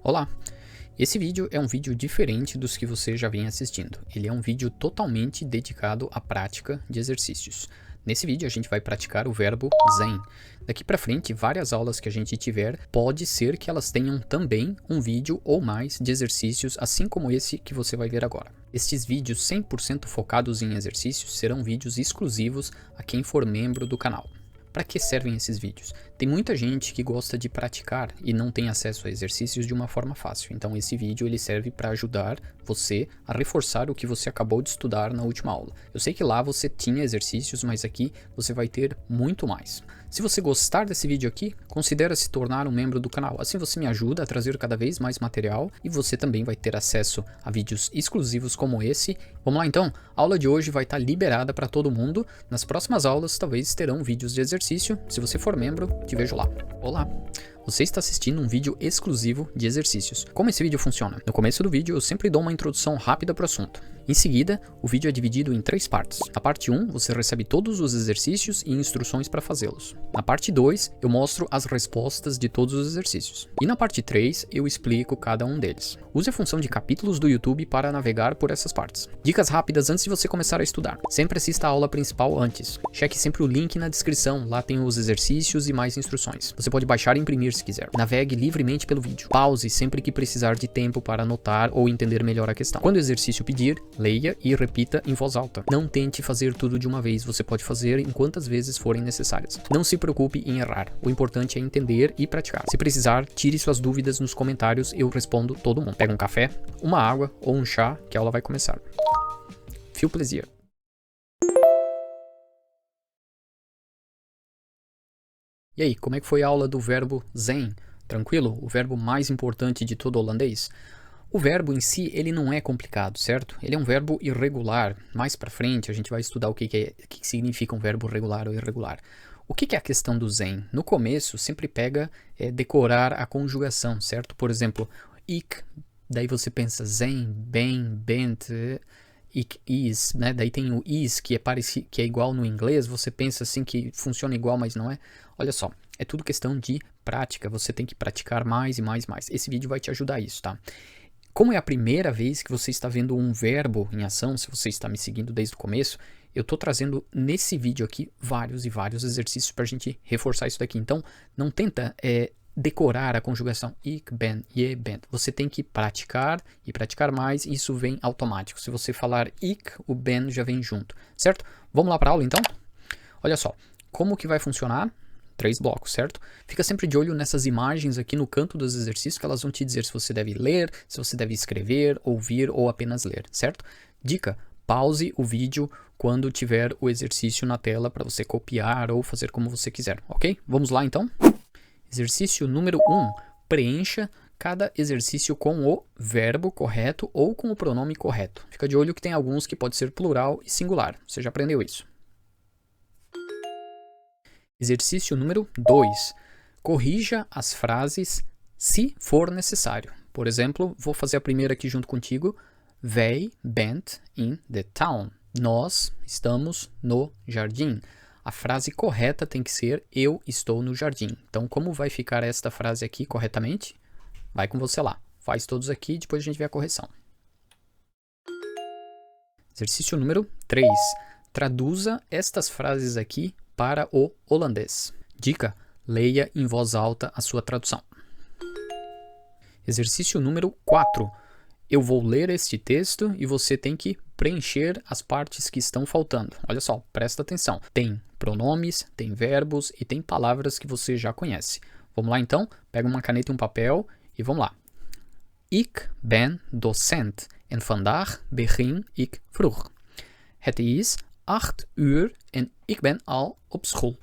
Olá! Esse vídeo é um vídeo diferente dos que você já vem assistindo. Ele é um vídeo totalmente dedicado à prática de exercícios. Nesse vídeo a gente vai praticar o verbo zen. Daqui para frente, várias aulas que a gente tiver, pode ser que elas tenham também um vídeo ou mais de exercícios, assim como esse que você vai ver agora. Estes vídeos 100% focados em exercícios serão vídeos exclusivos a quem for membro do canal. Para que servem esses vídeos? Tem muita gente que gosta de praticar e não tem acesso a exercícios de uma forma fácil. Então esse vídeo ele serve para ajudar você a reforçar o que você acabou de estudar na última aula. Eu sei que lá você tinha exercícios, mas aqui você vai ter muito mais. Se você gostar desse vídeo aqui, considere se tornar um membro do canal. Assim você me ajuda a trazer cada vez mais material e você também vai ter acesso a vídeos exclusivos como esse. Vamos lá então? A aula de hoje vai estar liberada para todo mundo. Nas próximas aulas talvez terão vídeos de exercício. Se você for membro, te vejo lá. Olá! Você está assistindo um vídeo exclusivo de exercícios. Como esse vídeo funciona? No começo do vídeo eu sempre dou uma introdução rápida para o assunto. Em seguida, o vídeo é dividido em 3 partes. Na parte 1, você recebe todos os exercícios e instruções para fazê-los. Na parte 2, eu mostro as respostas de todos os exercícios. E na parte 3, eu explico cada um deles. Use a função de capítulos do YouTube para navegar por essas partes. Dicas rápidas antes de você começar a estudar. Sempre assista a aula principal antes. Cheque sempre o link na descrição, lá tem os exercícios e mais instruções. Você pode baixar e imprimir se quiser. Navegue livremente pelo vídeo. Pause sempre que precisar de tempo para anotar ou entender melhor a questão. Quando o exercício pedir, leia e repita em voz alta. Não tente fazer tudo de uma vez, você pode fazer em quantas vezes forem necessárias. Não se preocupe em errar, o importante é entender e praticar. Se precisar, tire suas dúvidas nos comentários, eu respondo todo mundo. Pega um café, uma água ou um chá que a aula vai começar. Viel plaisir! E aí, como é que foi a aula do verbo zen? Tranquilo? O verbo mais importante de todo holandês? O verbo em si, ele não é complicado, certo? Ele é um verbo irregular. Mais pra frente a gente vai estudar o que significa um verbo regular ou irregular. O que é a questão do zen? No começo, sempre pega decorar a conjugação, certo? Por exemplo, ik, daí você pensa zen, bem, bent, ik is, né? Daí tem o is, que é igual no inglês, você pensa assim que funciona igual, mas não é. Olha só, é tudo questão de prática, você tem que praticar mais e mais e mais. Esse vídeo vai te ajudar a isso, tá? Como é a primeira vez que você está vendo um verbo em ação, se você está me seguindo desde o começo, eu estou trazendo nesse vídeo aqui vários e vários exercícios para a gente reforçar isso daqui. Então, não tenta decorar a conjugação ik ben, je bent. Você tem que praticar e praticar mais, e isso vem automático. Se você falar ik, o ben já vem junto, certo? Vamos lá para a aula então? Olha só, como que vai funcionar? 3 blocos, certo? Fica sempre de olho nessas imagens aqui no canto dos exercícios, que elas vão te dizer se você deve ler, se você deve escrever, ouvir ou apenas ler, certo? Dica, pause o vídeo quando tiver o exercício na tela para você copiar ou fazer como você quiser, ok? Vamos lá então? Exercício número 1. Preencha cada exercício com o verbo correto ou com o pronome correto. Fica de olho que tem alguns que pode ser plural e singular. Você já aprendeu isso. Exercício número 2. Corrija as frases se for necessário. Por exemplo, vou fazer a primeira aqui junto contigo. Wij bent in the town. Nós estamos no jardim. A frase correta tem que ser eu estou no jardim. Então, como vai ficar esta frase aqui corretamente? Vai com você lá. Faz todos aqui e depois a gente vê a correção. Exercício número 3. Traduza estas frases aqui para o holandês. Dica, leia em voz alta a sua tradução. Exercício número 4. Eu vou ler este texto e você tem que preencher as partes que estão faltando. Olha só, presta atenção. Tem pronomes, tem verbos e tem palavras que você já conhece. Vamos lá então? Pega uma caneta e um papel e vamos lá. Ik ben docent en vandaag begin ik vroeg. Het is 8 uur en ik ben al op school.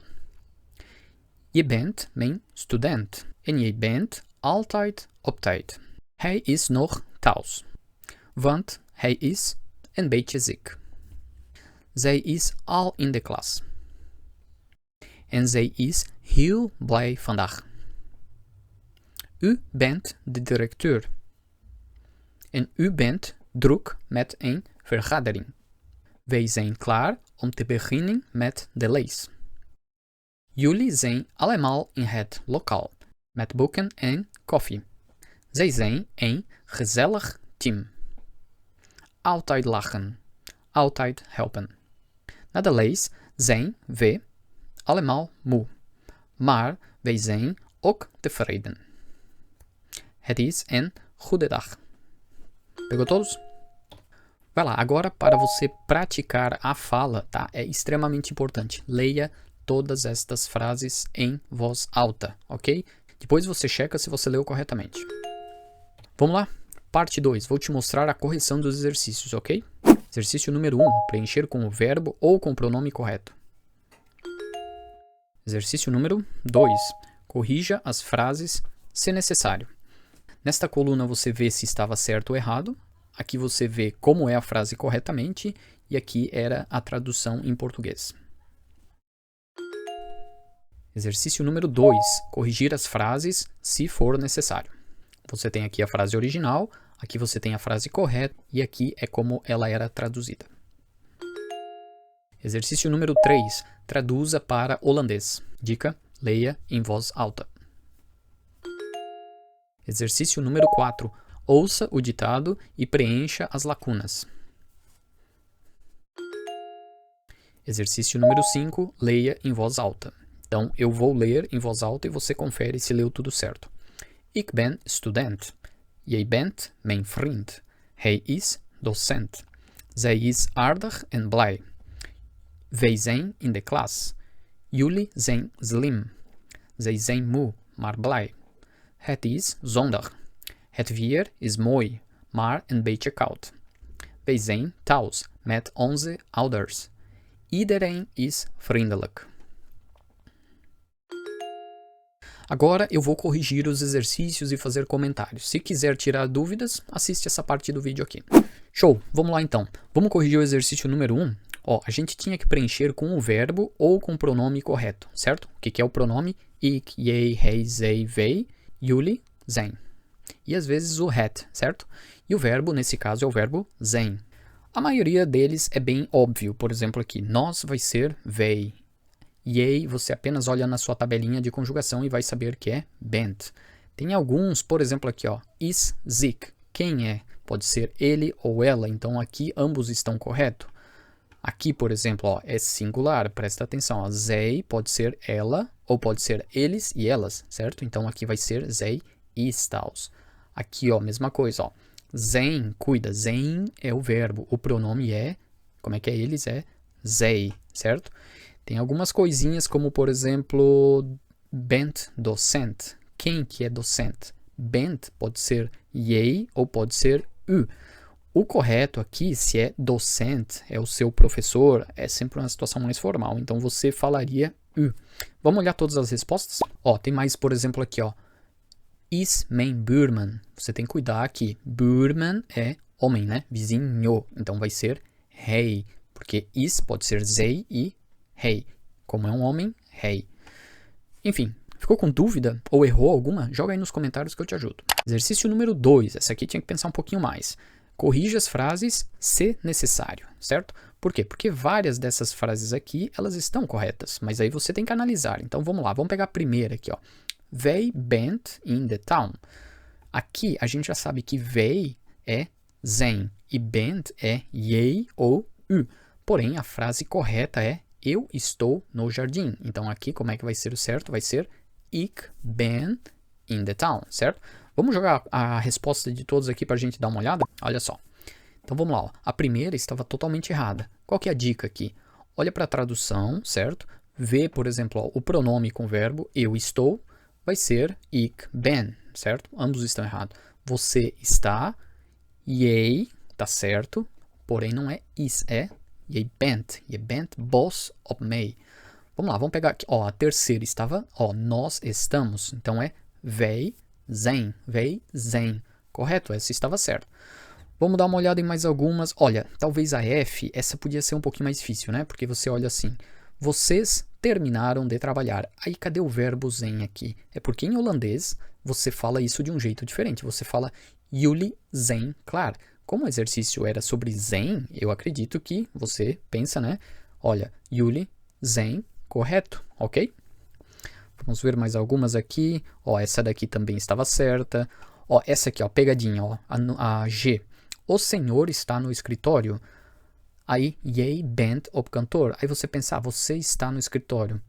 Je bent mijn student en je bent altijd op tijd. Hij is nog thuis, want hij is een beetje ziek. Zij is al in de klas. En zij is heel blij vandaag. U bent de directeur. En u bent druk met een vergadering. Wij zijn klaar om te beginnen met de les. Jullie zijn allemaal in het lokaal, met boeken en koffie. Zij zijn een gezellig team. Altijd lachen. Altijd helpen. Na de lees zijn we allemaal moe. Maar wij zijn ook tevreden. Het is een goede dag. Pegou todos? Vai lá, agora para você praticar a fala, tá? É extremamente importante. Leia todas estas frases em voz alta, ok? Depois você checa se você leu corretamente. Vamos lá? Parte 2. Vou te mostrar a correção dos exercícios, ok? Exercício número 1. Preencher com o verbo ou com o pronome correto. Exercício número 2. Corrija as frases se necessário. Nesta coluna você vê se estava certo ou errado. Aqui você vê como é a frase corretamente. E aqui era a tradução em português. Exercício número 2. Corrigir as frases se for necessário. Você tem aqui a frase original, aqui você tem a frase correta e aqui é como ela era traduzida. Exercício número 3. Traduza para holandês. Dica: leia em voz alta. Exercício número 4. Ouça o ditado e preencha as lacunas. Exercício número 5. Leia em voz alta. Então, eu vou ler em voz alta e você confere se leu tudo certo. Ik ben student. Jij bent mijn vriend. Hij is docent. Zij is aardig en blij. Wij zijn in de klas. Jullie zijn slim. Zij zijn moe, maar blij. Het is zondag. Het weer is mooi, maar een beetje koud. Wij zijn thuis met onze ouders. Iedereen is vriendelijk. Agora eu vou corrigir os exercícios e fazer comentários. Se quiser tirar dúvidas, assiste essa parte do vídeo aqui. Show! Vamos lá então. Vamos corrigir o exercício número 1. Ó, a gente tinha que preencher com o verbo ou com o pronome correto, certo? O que é o pronome? Ik, jij, hij, zij, wij, jullie, zijn. E às vezes o het, certo? E o verbo, nesse caso, é o verbo zijn. A maioria deles é bem óbvio. Por exemplo aqui, nós vai ser wij. Jij, você apenas olha na sua tabelinha de conjugação e vai saber que é bent. Tem alguns, por exemplo aqui, ó, is ziek. Quem é? Pode ser ele ou ela, então aqui ambos estão corretos. Aqui, por exemplo, ó, é singular, presta atenção, ó, zij pode ser ela ou pode ser eles e elas, certo? Então aqui vai ser zij is thuis. Aqui, ó, mesma coisa, ó. Zijn, cuida, zijn é o verbo, o pronome é, como é que é eles? É zij, certo? Tem algumas coisinhas como, por exemplo, bent docent. Quem que é docente? Bent pode ser jij ou pode ser u. O correto aqui, se é docente, é o seu professor, é sempre uma situação mais formal. Então você falaria u. Vamos olhar todas as respostas? Ó, tem mais, por exemplo, aqui, ó. Is mijn buurman. Você tem que cuidar aqui. Buurman é homem, né? Vizinho. Então vai ser hij. Porque is pode ser zij e hij. Como é um homem, hij. Enfim, ficou com dúvida ou errou alguma? Joga aí nos comentários que eu te ajudo. Exercício número 2. Essa aqui tinha que pensar um pouquinho mais. Corrija as frases se necessário, certo? Por quê? Porque várias dessas frases aqui, elas estão corretas, mas aí você tem que analisar. Então vamos lá, vamos pegar a primeira aqui, ó. Wij bent in the town. Aqui a gente já sabe que wij é zijn e bent é jij ou u. Porém, a frase correta é eu estou no jardim. Então aqui como é que vai ser o certo? Vai ser ik ben in the town, certo? Vamos jogar a resposta de todos aqui para a gente dar uma olhada? Olha só. Então vamos lá. Ó. A primeira estava totalmente errada. Qual que é a dica aqui? Olha para a tradução, certo? Vê, por exemplo, ó, o pronome com o verbo eu estou. Vai ser ik ben, certo? Ambos estão errados. Você está, jij, tá certo, porém não é is, é jij bent. Je bent boos op mij. Vamos lá, vamos pegar aqui. Ó, a terceira estava, ó, nós estamos. Então é wij zijn. Correto? Essa estava certa. Vamos dar uma olhada em mais algumas. Olha, talvez a F, essa podia ser um pouquinho mais difícil, né? Porque você olha assim. Vocês terminaram de trabalhar. Aí cadê o verbo zijn aqui? É porque em holandês você fala isso de um jeito diferente. Você fala jullie zijn klaar. Como o exercício era sobre zijn, eu acredito que você pensa, né? Olha, jullie zijn correto, ok? Vamos ver mais algumas aqui. Ó, essa daqui também estava certa. Ó, essa aqui, ó, pegadinha, ó, a G. O senhor está no escritório. Aí, jij bent op kantoor. Aí você pensa, você está no escritório.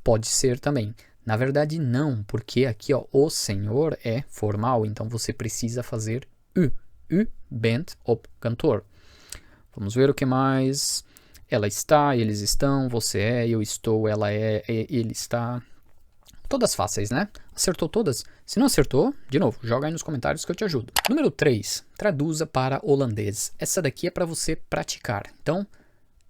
Pode ser também. Na verdade, não, porque aqui, ó, o senhor é formal, então você precisa fazer u. U bent op kantoor. Vamos ver o que mais. Ela está, eles estão, você é, eu estou, ela é, ele está. Todas fáceis, né? Acertou todas? Se não acertou, de novo, joga aí nos comentários que eu te ajudo. Número 3. Traduza para holandês. Essa daqui é para você praticar. Então,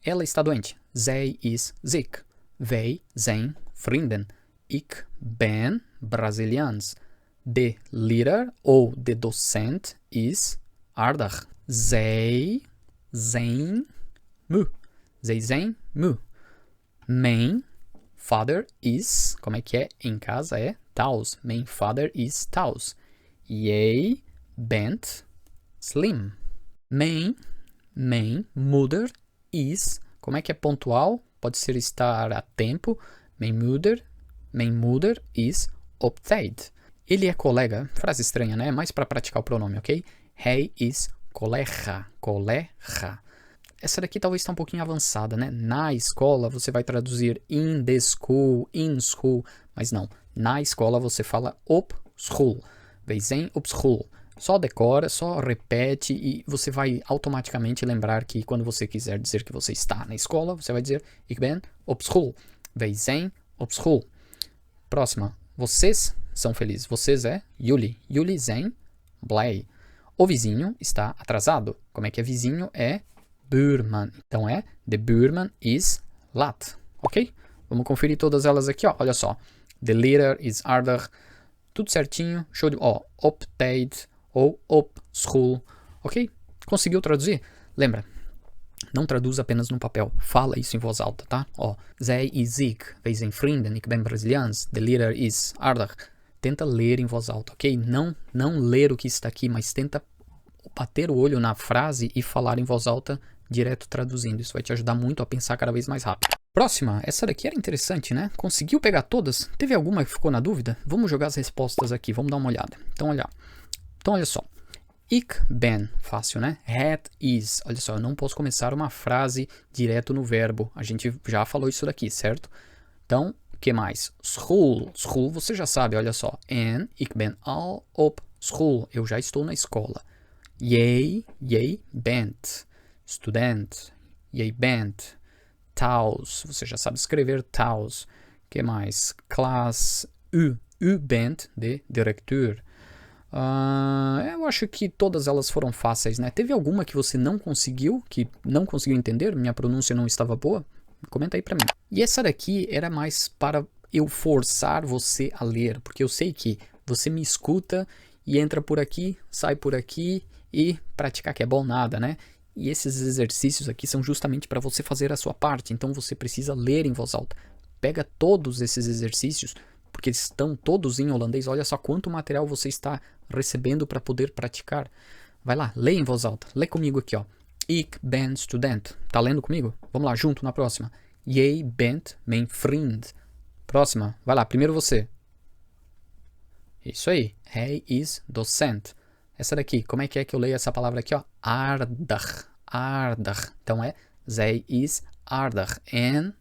ela está doente. Zij is ziek. Wij zijn vrienden. Ik ben Braziliaans. De leraar ou de docent is aardig. Zij zijn moe. Zij zijn moe. Mijn father is, como é que é em casa? É thuis. Mijn father is thuis. Jij bent slim. Mijn moeder is, como é que é pontual? Pode ser estar a tempo. Mijn moeder is op tijd. Ele é colega, frase estranha, né? Mais para praticar o pronome, ok? Hij is collega. Collega. Essa daqui talvez está um pouquinho avançada, né? Na escola você vai traduzir in the school, in school, mas não. Na escola você fala op school. Wij zijn op school. Só decora, só repete e você vai automaticamente lembrar que quando você quiser dizer que você está na escola, você vai dizer ik ben op school. Wij zijn op school. Próxima. Vocês são felizes. Vocês é jullie. Jullie zijn blij. O vizinho está atrasado. Como é que é vizinho? É buurman. Então é the buurman is laat. Ok? Vamos conferir todas elas aqui, ó. Olha só. The leraar is aardig. Tudo certinho. Show de... Ó, op tijd ou op school. Ok? Conseguiu traduzir? Lembra, não traduz apenas no papel. Fala isso em voz alta, tá? Ó, zij is ziek. Wij zijn vrienden. Ik ben Braziliaans. The leraar is aardig. Tenta ler em voz alta, ok? Não ler o que está aqui, mas tenta bater o olho na frase e falar em voz alta direto traduzindo. Isso vai te ajudar muito a pensar cada vez mais rápido. Próxima, essa daqui era interessante, né? Conseguiu pegar todas? Teve alguma que ficou na dúvida? Vamos jogar as respostas aqui, vamos dar uma olhada. Então, olha só. Ik ben, fácil, né? Het is. Olha só, eu não posso começar uma frase direto no verbo. A gente já falou isso daqui, certo? Então, o que mais? School. School, você já sabe, olha só. En ik ben al op school. Eu já estou na escola. Jij bent. Student. Jij bent. Thuis. Você já sabe escrever thuis. O que mais? Klas. U bent de directeur. Eu acho que todas elas foram fáceis, né? Teve alguma que você não conseguiu entender? Minha pronúncia não estava boa? Comenta aí pra mim. E essa daqui era mais para eu forçar você a ler, porque eu sei que você me escuta e entra por aqui, sai por aqui e praticar que é bom nada, né? E esses exercícios aqui são justamente para você fazer a sua parte, então você precisa ler em voz alta. Pega todos esses exercícios, porque estão todos em holandês. Olha só quanto material você está recebendo para poder praticar. Vai lá, lê em voz alta. Lê comigo aqui, ó. Ik ben student. Tá lendo comigo? Vamos lá, junto na próxima. Jij bent mijn vriend. Próxima. Vai lá, primeiro você. Isso aí. Hij is docent. Essa daqui, como é que eu leio essa palavra aqui, ó? Aardig. Aardig. Então é zij is aardig. En...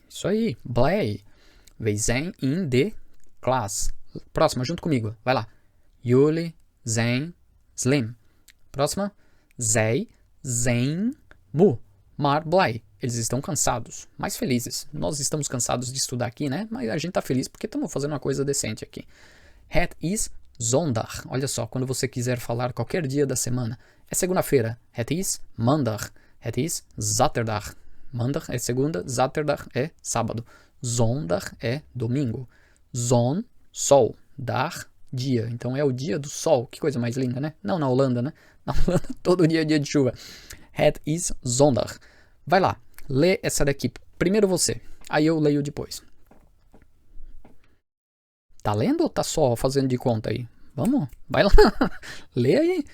Isso aí. Blij. Wij zijn in de klas. Próxima, junto comigo. Vai lá. Jullie zijn slim. Próxima. Zij zijn moe. Maar blij. Eles estão cansados, mais felizes. Nós estamos cansados de estudar aqui, né? Mas a gente tá feliz porque estamos fazendo uma coisa decente aqui. Het is zondag. Olha só, quando você quiser falar qualquer dia da semana. É segunda-feira. Het is maandag. Het is zaterdag. Maandag é segunda, zaterdag é sábado. Zondag é domingo. Zon, sol. Dag, dia. Então é o dia do sol. Que coisa mais linda, né? Não na Holanda, né? Na Holanda todo dia é dia de chuva. Het is zondag. Vai lá, lê essa daqui. Primeiro você, aí eu leio depois. Tá lendo ou tá só fazendo de conta aí? Vamos, vai lá. Lê aí.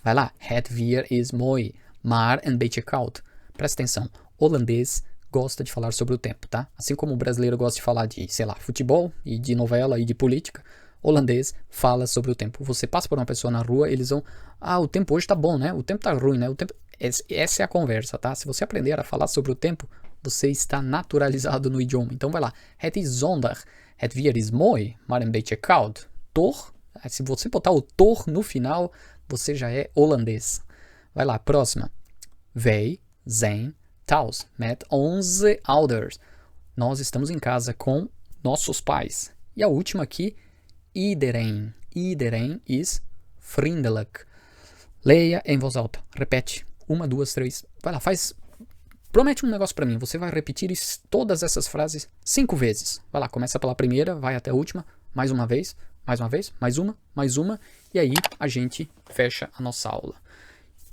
Vai lá. Het weer is mooi, maar een beetje koud. Presta atenção. Holandês gosta de falar sobre o tempo, tá? Assim como o brasileiro gosta de falar de, sei lá, futebol e de novela e de política, holandês fala sobre o tempo. Você passa por uma pessoa na rua, eles vão, o tempo hoje tá bom, né? O tempo tá ruim, né? O tempo... Essa é a conversa, tá? Se você aprender a falar sobre o tempo, você está naturalizado no idioma. Então vai lá. Het is zondag. Het weer is mooi, maar een beetje koud. Tor. Se você botar o tor no final, você já é holandês. Vai lá, próxima. Wij zijn thuis met onze ouders. Nós estamos em casa com nossos pais. E a última aqui, iedereen. Iedereen is vriendelijk. Leia em voz alta. Repete. 1, 2, 3. Vai lá, promete um negócio pra mim. Você vai repetir todas essas frases 5 vezes. Vai lá, começa pela primeira, vai até a última. Mais uma vez, mais uma. E aí a gente fecha a nossa aula.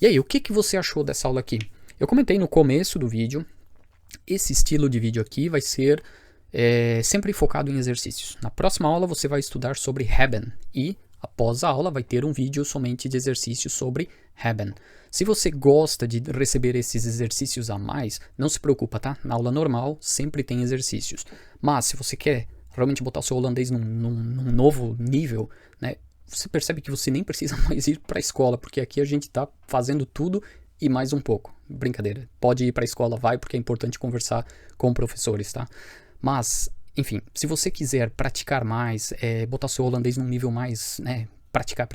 E aí, o que você achou dessa aula aqui? Eu comentei no começo do vídeo. Esse estilo de vídeo aqui vai ser sempre focado em exercícios. Na próxima aula você vai estudar sobre hebben. E após a aula vai ter um vídeo somente de exercícios sobre hebben. Se você gosta de receber esses exercícios a mais, não se preocupa, tá? Na aula normal sempre tem exercícios. Mas se você quer realmente botar o seu holandês num novo nível, né? Você percebe que você nem precisa mais ir para a escola, porque aqui a gente está fazendo tudo e mais um pouco. Brincadeira. Pode ir para a escola, vai, porque é importante conversar com professores, tá? Mas, enfim, se você quiser praticar mais, botar seu holandês num nível mais, né? Praticar,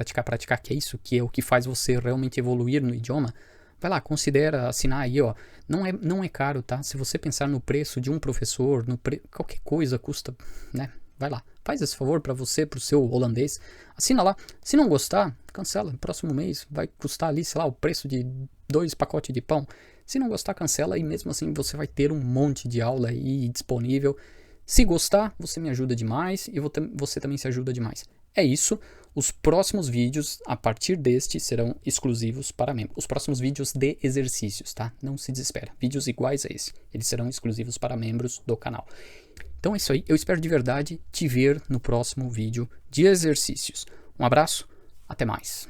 que é isso que é o que faz você realmente evoluir no idioma, vai lá, considera assinar aí, ó. Não é caro, tá? Se você pensar no preço de um professor, qualquer coisa custa, né? Vai lá, faz esse favor para você, pro seu holandês, assina lá. Se não gostar, cancela. Próximo mês vai custar ali, sei lá, o preço de 2 pacotes de pão. Se não gostar, cancela e mesmo assim você vai ter um monte de aula aí disponível. Se gostar, você me ajuda demais e você também se ajuda demais. É isso. Os próximos vídeos, a partir deste, serão exclusivos para membros. Os próximos vídeos de exercícios, tá? Não se desespera. Vídeos iguais a esse. Eles serão exclusivos para membros do canal. Então é isso aí. Eu espero de verdade te ver no próximo vídeo de exercícios. Um abraço. Até mais.